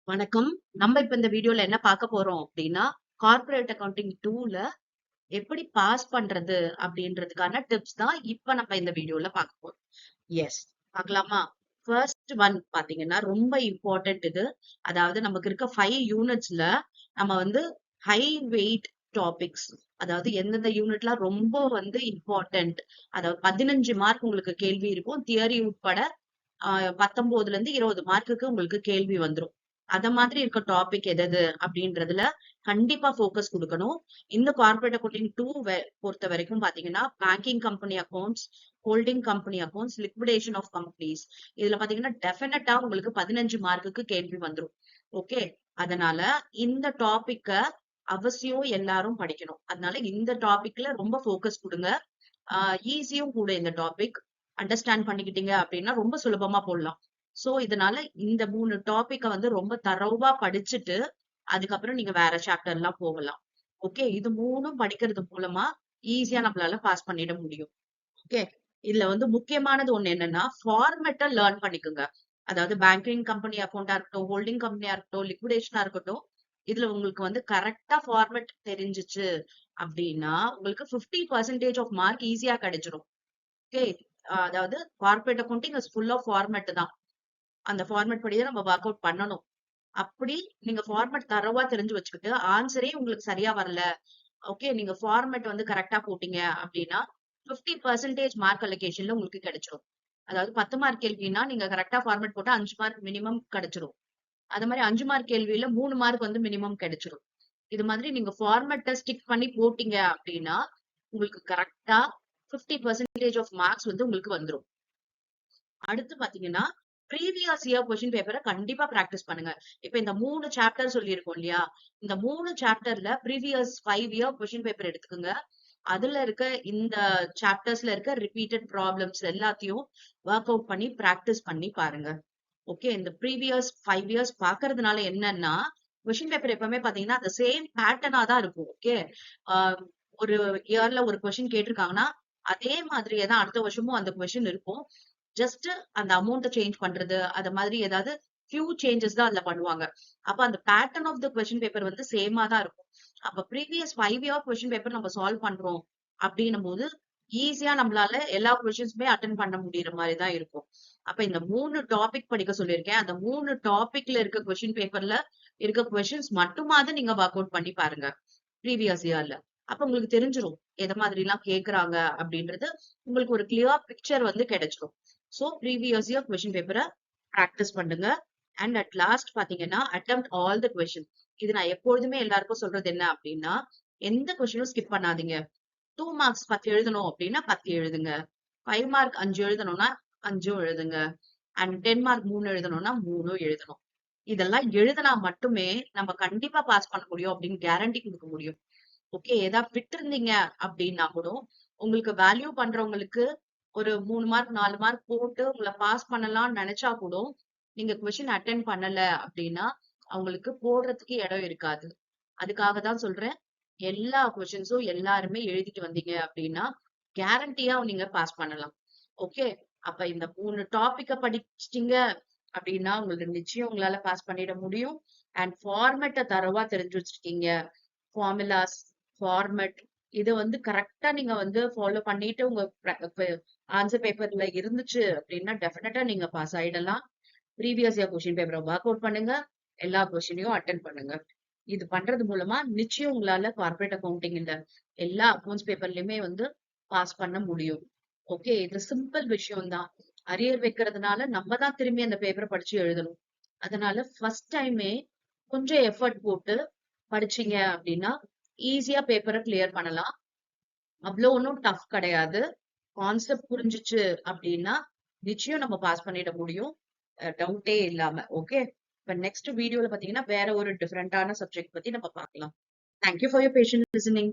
வணக்கம். நம்ம இப்ப இந்த வீடியோல என்ன பார்க்க போறோம் அப்படின்னா, கார்ப்பரேட் அக்கவுண்டிங் 2ல எப்படி பாஸ் பண்றது அப்படின்றதுக்கான டிப்ஸ் தான் இப்ப நம்ம இந்த வீடியோல பார்க்க போறோம். எஸ். பார்க்கலாமா? ஃபர்ஸ்ட் ஒன் பார்த்தீங்கன்னா, ரொம்ப இம்பார்ட்டன்ட் இது. அதாவது நமக்கு இருக்க 5 யூனிட்ஸ்ல நம்ம வந்து ஹை வெயிட் டாபிக்ஸ். அதாவது எந்தெந்த யூனிட்லாம் ரொம்ப இம்பார்ட்டன்ட். அதாவது 15 மார்க் உங்களுக்கு கேள்வி இருக்கும். தியரி உட்பட 19ல இருந்து 20 மார்க்குக்கு உங்களுக்கு கேள்வி வந்துரும். அத மாதிரி இருக்க டாபிக் எதது அப்படின்றதுல கண்டிப்பா ஃபோக்கஸ் குடுக்கணும். இந்த கார்ப்பரேட் அக்கவுண்டிங் 2 பொறுத்த வரைக்கும் பாத்தீங்கன்னா, banking company accounts, holding company accounts, liquidation of companies. இதுல பாத்தீங்கன்னா, டெஃபினட்டா உங்களுக்கு 15 மார்க்குக்கு கேள்வி வந்துரும். ஓகே. அதனால இந்த டாபிக்க அவசியம் எல்லாரும் படிக்கணும். அதனால இந்த டாபிக்ல ரொம்ப ஃபோக்கஸ் குடுங்க. ஈஸியும் கூட இந்த டாபிக். அண்டர்ஸ்டாண்ட் பண்ணிக்கிட்டீங்க அப்படின்னா ரொம்ப சுலபமா போடலாம். சோ இதனால இந்த 3 டாபிக்க ரொம்ப தரோவா படிச்சுட்டு, அதுக்கப்புறம் நீங்க வேற சாப்டர்லாம் போகலாம். ஓகே. இது 3ம் படிக்கிறது மூலமா ஈஸியா நம்மளால பாஸ் பண்ணிட முடியும். ஓகே. இதுல முக்கியமானது ஒண்ணு என்னன்னா, ஃபார்மேட்ட லேர்ன் பண்ணிக்கோங்க. அதாவது பேங்கிங் கம்பெனி அக்கவுண்டா இருக்கட்டும், ஹோல்டிங் கம்பெனியா இருக்கட்டும், லிக்விடேஷனா இருக்கட்டும். இதுல உங்களுக்கு ஃபார்மேட் தெரிஞ்சுச்சு அப்படின்னா, உங்களுக்கு 50% ஆஃப் மார்க் ஈஸியா கிடைச்சிரும். ஓகே. அதாவது corporate accounting is full of format தான். அந்த ஃபார்மேட் படி தான் நம்ம ஒர்க் அவுட் பண்ணணும். அப்படி நீங்க ஃபார்மேட் தரோவா தெரிஞ்சு வச்சுக்கிட்டு, ஆன்சரே உங்களுக்கு சரியா வரல. ஓகே. நீங்க ஃபார்மேட் கரெக்ட்டா போட்டீங்க அப்படின்னா, 50% மார்க் அலோகேஷன்ல உங்களுக்கு கிடைச்சிரும். அதாவது 10 மார்க் கேள்வின்னா, நீங்க கரெக்ட்டா ஃபார்மேட் போட்டா 5 மார்க் மினிமம் கிடைச்சிரும். அது மாரி 5 மார்க் கேள்வியில 3 மார்க் மினிமம் கிடைச்சிரும். இது மாதிரி நீங்க ஃபார்மேட்ட ஸ்டிக் பண்ணி போட்டீங்க அப்படின்னா, உங்களுக்கு கரெக்ட்டா 50% ஆஃப் மார்க்ஸ் உங்களுக்கு வந்துரும். அடுத்து பாத்தீங்கன்னா, ப்ரீவியஸ் இயர் கொஸ்டின் பேப்பர கண்டிப்பா பிராக்டிஸ் பண்ணுங்க. இப்ப இந்த 3 சாப்டர் சொல்லியிருக்கோம் இல்லையா? இந்த 3 சாப்டர்ல ப்ரீவியஸ் 5 இயர் கொஸ்டின் பேப்பர் எடுத்துக்கங்க. அதுல இருக்க இந்த சாப்டர்ஸ்ல இருக்க ரிப்பீட்டட் ப்ராப்ளம்ஸ் எல்லாத்தையும் வொர்க் அவுட் பண்ணி பிராக்டிஸ் பண்ணி பாருங்க. ஓகே. இந்த ப்ரீவியஸ் 5 இயர்ஸ் பார்க்கறதுனால என்னன்னா, கொஸ்டின் பேப்பர் எப்பவுமே பாத்தீங்கன்னா, அந்த சேம் பேட்டர்னா தான் இருக்கும். ஓகே. ஆ ஒரு இயர்ல ஒரு கொஸ்டின் கேட்டிருக்காங்கன்னா, அதே மாதிரியே தான் அடுத்த வருஷமும் அந்த கொஸ்டின் இருக்கும். ஜஸ்ட் அந்த அமௌண்ட்ட சேஞ்ச் பண்றது, அது மாதிரி ஏதாவது ஃபியூ சேஞ்சஸ் தான் அதுல பண்ணுவாங்க. அப்ப அந்த pattern of the question paper சேமா தான் இருக்கும். அப்ப ப்ரீவியஸ் 5 இயர் கொஸ்டின் பேப்பர் நம்ம சால்வ் பண்றோம் அப்படின்னும்போது, ஈஸியா நம்மளால எல்லா கொஸ்டின்ஸுமே அட்டெண்ட் பண்ண முடியிற மாரி தான் இருக்கும். அப்ப இந்த 3 டாபிக் படிக்க சொல்லியிருக்கேன். அந்த 3 டாபிக்ல இருக்க கொஸ்டின் பேப்பர்ல இருக்க கொஸ்டின்ஸ் மட்டுமாவது நீங்க வொர்க் அவுட் பண்ணி பாருங்க. ப்ரீவியஸ் இயர்ல. அப்ப உங்களுக்கு தெரிஞ்சிரும். எத மாதிரிலாம் கேட்கறாங்க அப்படின்றது உங்களுக்கு ஒரு கிளியர் பிக்சர் கிடைச்சிரும். சோ ப்ரீவியஸ் இயர் கொஸ்டின் பேப்பர பிராக்டிஸ் பண்ணுங்க. அண்ட் அட் லாஸ்ட் பாத்தீங்கன்னா, அட்டெம்ப்ட் ஆல் த கொஸ்டின். இது நான் எப்பொழுதுமே எல்லாருக்கும் சொல்றது என்ன அப்படின்னா, எந்த கொஸ்டினும் ஸ்கிப் பண்ணாதீங்க. 2 மார்க்ஸ் 10 எழுதணும் அப்படின்னா 10 எழுதுங்க. 5 மார்க் 5 எழுதணும்னா 5ம் எழுதுங்க. அண்ட் 10 மார்க் 3 எழுதணும்னா 3ம் எழுதணும். இதெல்லாம் எழுதுனா மட்டுமே நம்ம கண்டிப்பா பாஸ் பண்ண முடியும் அப்படின்னு கேரண்டி குடுக்க முடியும். ஓகே. ஏதாவது விட்டிருந்தீங்க அப்படின்னா கூட, உங்களுக்கு வேல்யூ பண்றவங்களுக்கு ஒரு 3 மார்க், 4 மார்க் போட்டு உங்கள பாஸ் பண்ணலாம்னு நெனச்சா கூட, நீங்க கொஸ்டின் அட்டெண்ட் பண்ணல அப்படின்னா, அவங்களுக்கு போடுறதுக்கு இடம் இருக்காது. அதுக்காக தான் சொல்றேன். எல்லா கொஸ்டின்ஸும் எல்லாருமே எழுதிட்டு வந்தீங்க அப்படின்னா, கேரண்டியா நீங்க பாஸ் பண்ணலாம். ஓகே. அப்ப இந்த 3 டாபிக்க படிச்சிட்டீங்க அப்படின்னா, உங்களுக்கு நிச்சயம் உங்களால பாஸ் பண்ணிட முடியும். அண்ட் ஃபார்மேட்ட தரோவா தெரிஞ்சு வச்சுட்டீங்க. ஃபார்முலாஸ், ஃபார்மேட் இத கரெக்ட்டா நீங்க ஃபாலோ பண்ணிட்டு உங்க ஆன்சர் பேப்பர்ல இருந்துச்சு அப்படின்னா, டெஃபினட்டா நீங்க பாஸ் ஆயிடலாம். ப்ரீவியஸ் இயர் கொஸ்டின் பேப்பர வொர்க் அவுட் பண்ணுங்க. எல்லா கொஸ்டினையும் அட்டெண்ட் பண்ணுங்க. இது பண்றது மூலமா நிச்சயம் உங்களால கார்ப்பரேட் அக்கவுண்டிங் இல்ல எல்லா அக்கவுண்ட்ஸ் பேப்பர்லயுமே பாஸ் பண்ண முடியும். ஓகே. இது சிம்பிள் விஷயம் தான். அரியர் வைக்கிறதுனால நம்ம தான் திரும்பி அந்த பேப்பர படிச்சு எழுதணும். அதனால ஃபர்ஸ்ட் டைமே கொஞ்சம் எஃபர்ட் போட்டு படிச்சீங்க அப்படின்னா, ஈஸியா பேப்பர கிளியர் பண்ணலாம். அவ்ளோ ஒண்ணும் டஃப் கிடையாது. கான்செப்ட் புரிஞ்சுச்சு அப்படின்னா, நிச்சயம் நம்ம பாஸ் பண்ணிட முடியும். டவுட்டே இல்லாம. ஓகே. இப்ப நெக்ஸ்ட் வீடியோல பாத்தீங்கன்னா, வேற ஒரு டிஃபரண்டான சப்ஜெக்ட் பத்தி நம்ம பார்க்கலாம். Thank you for your patient listening.